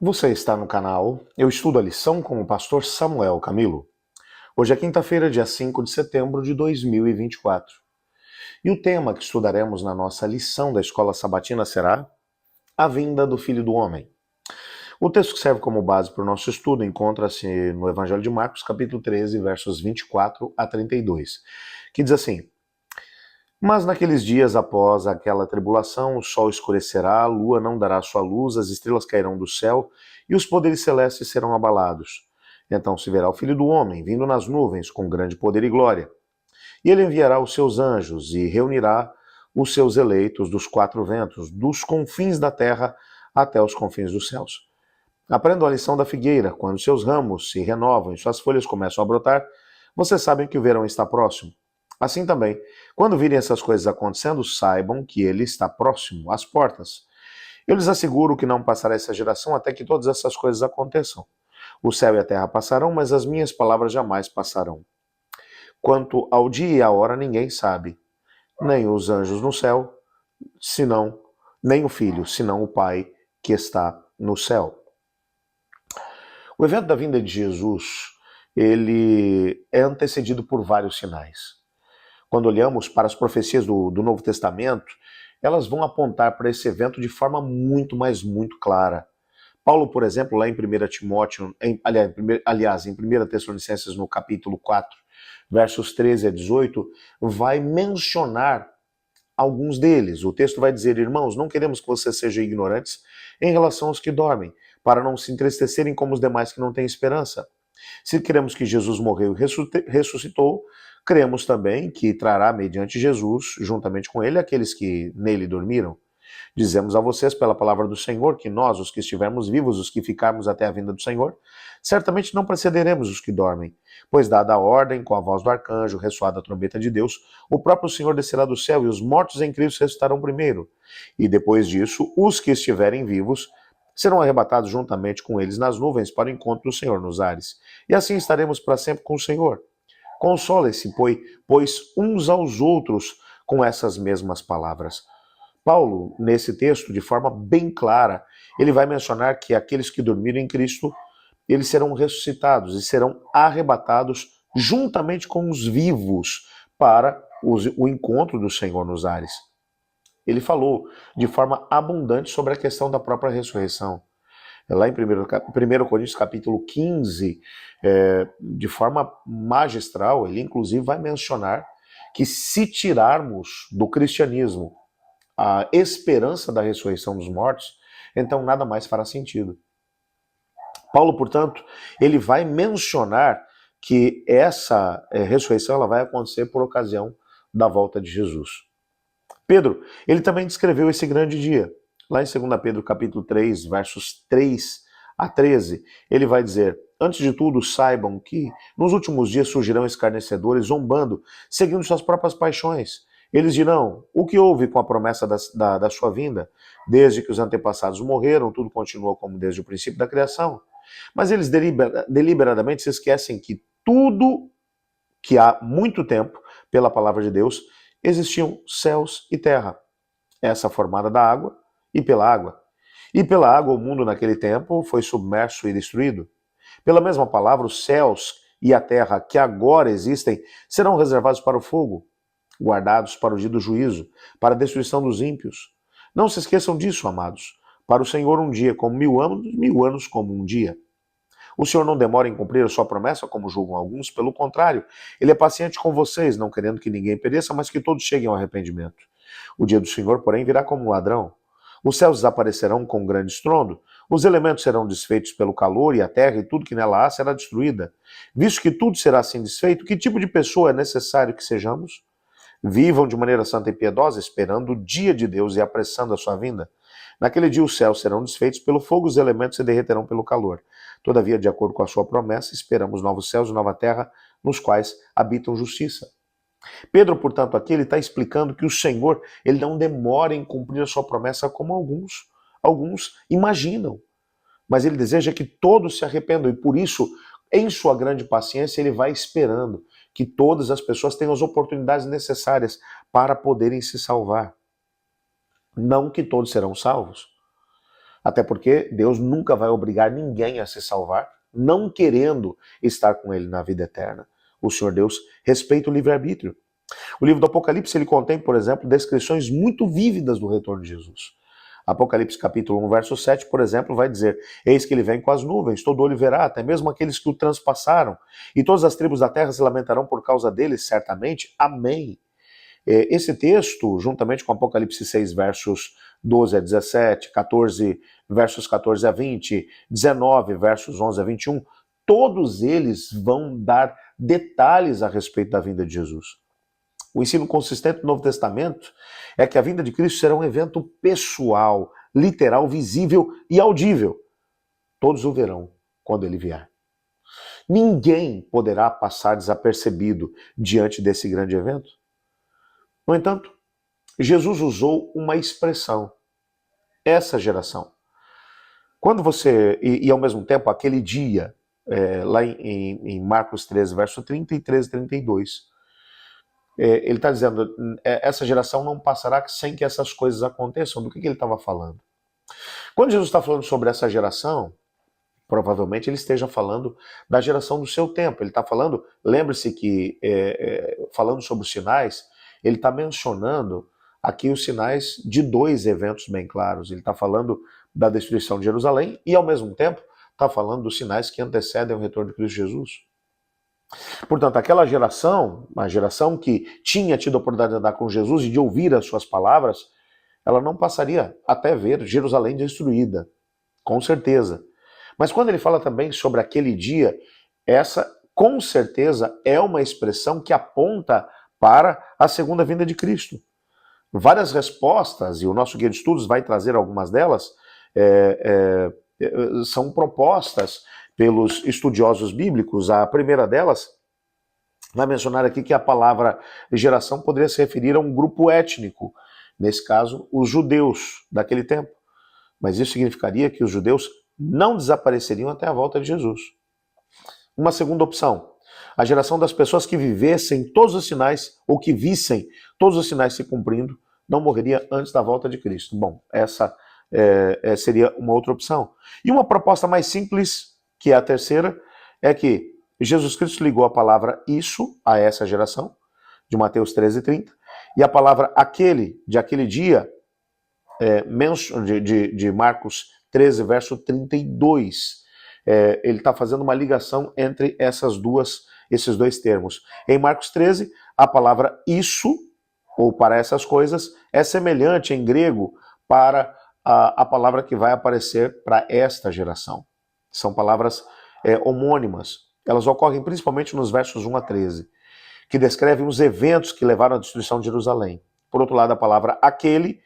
Você está no canal Eu Estudo a Lição com o pastor Samuel Camilo. Hoje é quinta-feira, dia 5 de setembro de 2024. E o tema que estudaremos na nossa lição da Escola Sabatina será a vinda do Filho do Homem. O texto que serve como base para o nosso estudo encontra-se no Evangelho de Marcos, capítulo 13, versos 24 a 32, que diz assim: Mas naqueles dias após aquela tribulação, o sol escurecerá, a lua não dará sua luz, as estrelas cairão do céu e os poderes celestes serão abalados. Então se verá o Filho do Homem vindo nas nuvens com grande poder e glória. E ele enviará os seus anjos e reunirá os seus eleitos dos quatro ventos, dos confins da terra até os confins dos céus. Aprendam a lição da figueira: quando seus ramos se renovam e suas folhas começam a brotar, vocês sabem que o verão está próximo. Assim também, quando virem essas coisas acontecendo, saibam que ele está próximo, às portas. Eu lhes asseguro que não passará essa geração até que todas essas coisas aconteçam. O céu e a terra passarão, mas as minhas palavras jamais passarão. Quanto ao dia e à hora, ninguém sabe, nem os anjos no céu, senão, nem o Filho, senão o Pai que está no céu. O evento da vinda de Jesus, ele é antecedido por vários sinais. Quando olhamos para as profecias do Novo Testamento, elas vão apontar para esse evento de forma muito, mas muito clara. Paulo, por exemplo, lá em 1 Timóteo, aliás, em 1 Tessalonicenses, no capítulo 4, versos 13 a 18, vai mencionar alguns deles. O texto vai dizer: irmãos, não queremos que vocês sejam ignorantes em relação aos que dormem, para não se entristecerem como os demais que não têm esperança. Se cremos que Jesus morreu e ressuscitou, cremos também que trará mediante Jesus, juntamente com ele, aqueles que nele dormiram. Dizemos a vocês pela palavra do Senhor que nós, os que estivermos vivos, os que ficarmos até a vinda do Senhor, certamente não precederemos os que dormem, pois dada a ordem, com a voz do arcanjo, ressoada a trombeta de Deus, o próprio Senhor descerá do céu e os mortos em Cristo ressuscitarão primeiro. E depois disso, os que estiverem vivos serão arrebatados juntamente com eles nas nuvens para o encontro do Senhor nos ares. E assim estaremos para sempre com o Senhor. Consolem-se, pois uns aos outros com essas mesmas palavras. Paulo, nesse texto, de forma bem clara, ele vai mencionar que aqueles que dormiram em Cristo, eles serão ressuscitados e serão arrebatados juntamente com os vivos para o encontro do Senhor nos ares. Ele falou de forma abundante sobre a questão da própria ressurreição. Lá em 1 Coríntios capítulo 15, de forma magistral, ele inclusive vai mencionar que se tirarmos do cristianismo a esperança da ressurreição dos mortos, então nada mais fará sentido. Paulo, portanto, ele vai mencionar que essa ressurreição ela vai acontecer por ocasião da volta de Jesus. Pedro, ele também descreveu esse grande dia. Lá em 2 Pedro capítulo 3, versos 3 a 13, ele vai dizer: antes de tudo, saibam que nos últimos dias surgirão escarnecedores, zombando, seguindo suas próprias paixões. Eles dirão: o que houve com a promessa da sua vinda? Desde que os antepassados morreram, tudo continua como desde o princípio da criação. Mas eles deliberadamente se esquecem que tudo que há muito tempo, pela palavra de Deus, existiam céus e terra, essa formada da água e pela água. E pela água o mundo naquele tempo foi submerso e destruído. Pela mesma palavra, os céus e a terra que agora existem serão reservados para o fogo, guardados para o dia do juízo, para a destruição dos ímpios. Não se esqueçam disso, amados. Para o Senhor um dia como 1000 anos como um dia. O Senhor não demora em cumprir a sua promessa, como julgam alguns, pelo contrário, ele é paciente com vocês, não querendo que ninguém pereça, mas que todos cheguem ao arrependimento. O dia do Senhor, porém, virá como um ladrão. Os céus desaparecerão com um grande estrondo, os elementos serão desfeitos pelo calor e a terra e tudo que nela há será destruída. Visto que tudo será assim desfeito, que tipo de pessoa é necessário que sejamos? Vivam de maneira santa e piedosa, esperando o dia de Deus e apressando a sua vinda. Naquele dia os céus serão desfeitos pelo fogo, os elementos se derreterão pelo calor. Todavia, de acordo com a sua promessa, esperamos novos céus e nova terra, nos quais habitam justiça. Pedro, portanto, aqui ele está explicando que o Senhor ele não demora em cumprir a sua promessa como alguns imaginam. Mas ele deseja que todos se arrependam e por isso, em sua grande paciência, ele vai esperando que todas as pessoas tenham as oportunidades necessárias para poderem se salvar. Não que todos serão salvos. Até porque Deus nunca vai obrigar ninguém a se salvar, não querendo estar com ele na vida eterna. O Senhor Deus respeita o livre-arbítrio. O livro do Apocalipse, ele contém, por exemplo, descrições muito vívidas do retorno de Jesus. Apocalipse capítulo 1, verso 7, por exemplo, vai dizer: eis que ele vem com as nuvens, todo olho verá, até mesmo aqueles que o transpassaram, e todas as tribos da terra se lamentarão por causa dele, certamente. Amém. Esse texto, juntamente com Apocalipse 6, versos 12 a 17, 14, versos 14 a 20, 19, versos 11 a 21, todos eles vão dar detalhes a respeito da vinda de Jesus. O ensino consistente do Novo Testamento é que a vinda de Cristo será um evento pessoal, literal, visível e audível. Todos o verão quando ele vier. Ninguém poderá passar desapercebido diante desse grande evento. No entanto, Jesus usou uma expressão, essa geração. Quando você, e ao mesmo tempo, aquele dia, lá em Marcos 13, verso 30 e 13, 32, ele está dizendo, essa geração não passará sem que essas coisas aconteçam. Do que ele estava falando? Quando Jesus está falando sobre essa geração, provavelmente ele esteja falando da geração do seu tempo. Ele está falando, lembre-se que, falando sobre os sinais, ele está mencionando aqui os sinais de dois eventos bem claros. Ele está falando da destruição de Jerusalém e, ao mesmo tempo, está falando dos sinais que antecedem o retorno de Cristo Jesus. Portanto, aquela geração, a geração que tinha tido a oportunidade de andar com Jesus e de ouvir as suas palavras, ela não passaria até ver Jerusalém destruída, com certeza. Mas quando ele fala também sobre aquele dia, essa, com certeza, é uma expressão que aponta para a segunda vinda de Cristo. Várias respostas, e o nosso guia de estudos vai trazer algumas delas, são propostas pelos estudiosos bíblicos. A primeira delas vai mencionar aqui que a palavra geração poderia se referir a um grupo étnico, nesse caso, os judeus daquele tempo. Mas isso significaria que os judeus não desapareceriam até a volta de Jesus. Uma segunda opção, a geração das pessoas que vivessem todos os sinais, ou que vissem todos os sinais se cumprindo, não morreria antes da volta de Cristo. Bom, essa seria uma outra opção. E uma proposta mais simples, que é a terceira, é que Jesus Cristo ligou a palavra isso a essa geração, de Mateus 13:30, e a palavra aquele, de aquele dia, de Marcos 13, verso 32. Ele está fazendo uma ligação entre esses dois termos. Em Marcos 13, a palavra isso, ou para essas coisas, é semelhante em grego para a palavra que vai aparecer para esta geração. São palavras homônimas. Elas ocorrem principalmente nos versos 1 a 13, que descrevem os eventos que levaram à destruição de Jerusalém. Por outro lado, a palavra aquele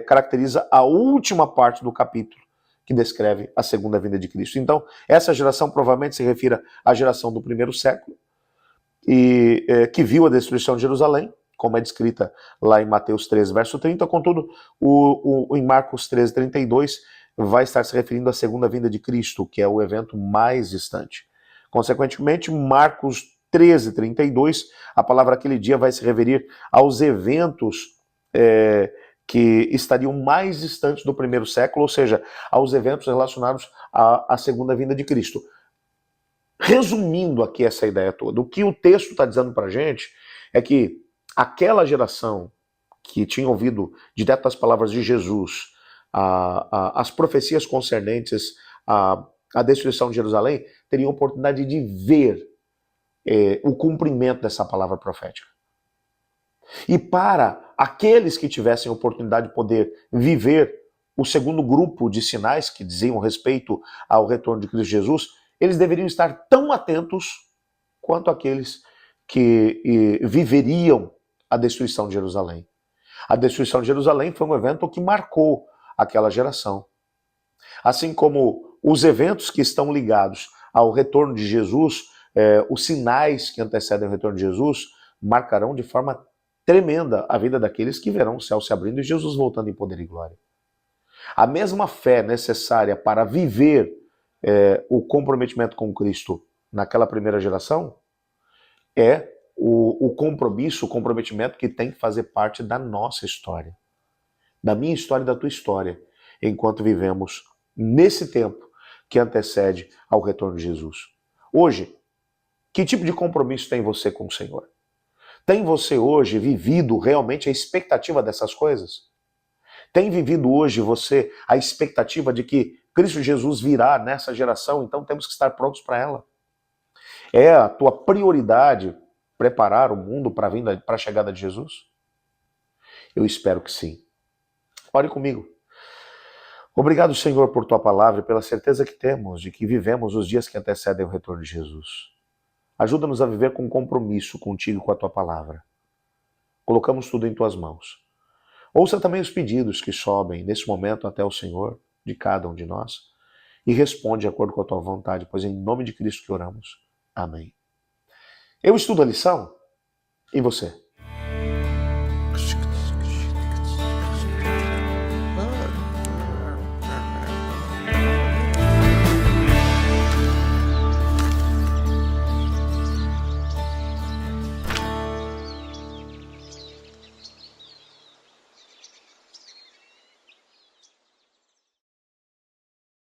caracteriza a última parte do capítulo, que descreve a segunda vinda de Cristo. Então, essa geração provavelmente se refira à geração do primeiro século, e que viu a destruição de Jerusalém, como é descrita lá em Mateus 13, verso 30, contudo, em Marcos 13, 32, vai estar se referindo à segunda vinda de Cristo, que é o evento mais distante. Consequentemente, Marcos 13, 32, a palavra aquele dia vai se referir aos eventos que estariam mais distantes do primeiro século, ou seja, aos eventos relacionados à segunda vinda de Cristo. Resumindo aqui essa ideia toda, o que o texto está dizendo para a gente é que aquela geração que tinha ouvido direto as palavras de Jesus, as profecias concernentes à destruição de Jerusalém, teria a oportunidade de ver o cumprimento dessa palavra profética. E para aqueles que tivessem a oportunidade de poder viver o segundo grupo de sinais que diziam respeito ao retorno de Cristo Jesus, eles deveriam estar tão atentos quanto aqueles que viveriam a destruição de Jerusalém. A destruição de Jerusalém foi um evento que marcou aquela geração. Assim como os eventos que estão ligados ao retorno de Jesus, os sinais que antecedem o retorno de Jesus, marcarão de forma tremenda a vida daqueles que verão o céu se abrindo e Jesus voltando em poder e glória. A mesma fé necessária para viver o comprometimento com Cristo naquela primeira geração é o compromisso, o comprometimento que tem que fazer parte da nossa história. Da minha história e da tua história. enquanto vivemos nesse tempo que antecede ao retorno de Jesus. Hoje, que tipo de compromisso tem você com o Senhor? Tem você hoje vivido realmente a expectativa dessas coisas? Tem vivido hoje você a expectativa de que Cristo Jesus virá nessa geração, então temos que estar prontos para ela? É a tua prioridade preparar o mundo para a chegada de Jesus? Eu espero que sim. Ore comigo. Obrigado, Senhor, por tua palavra e pela certeza que temos de que vivemos os dias que antecedem o retorno de Jesus. Ajuda-nos a viver com compromisso contigo e com a tua palavra. Colocamos tudo em tuas mãos. Ouça também os pedidos que sobem nesse momento até o Senhor, de cada um de nós, e responde de acordo com a tua vontade, pois é em nome de Cristo que oramos. Amém. Eu estudo a lição e você?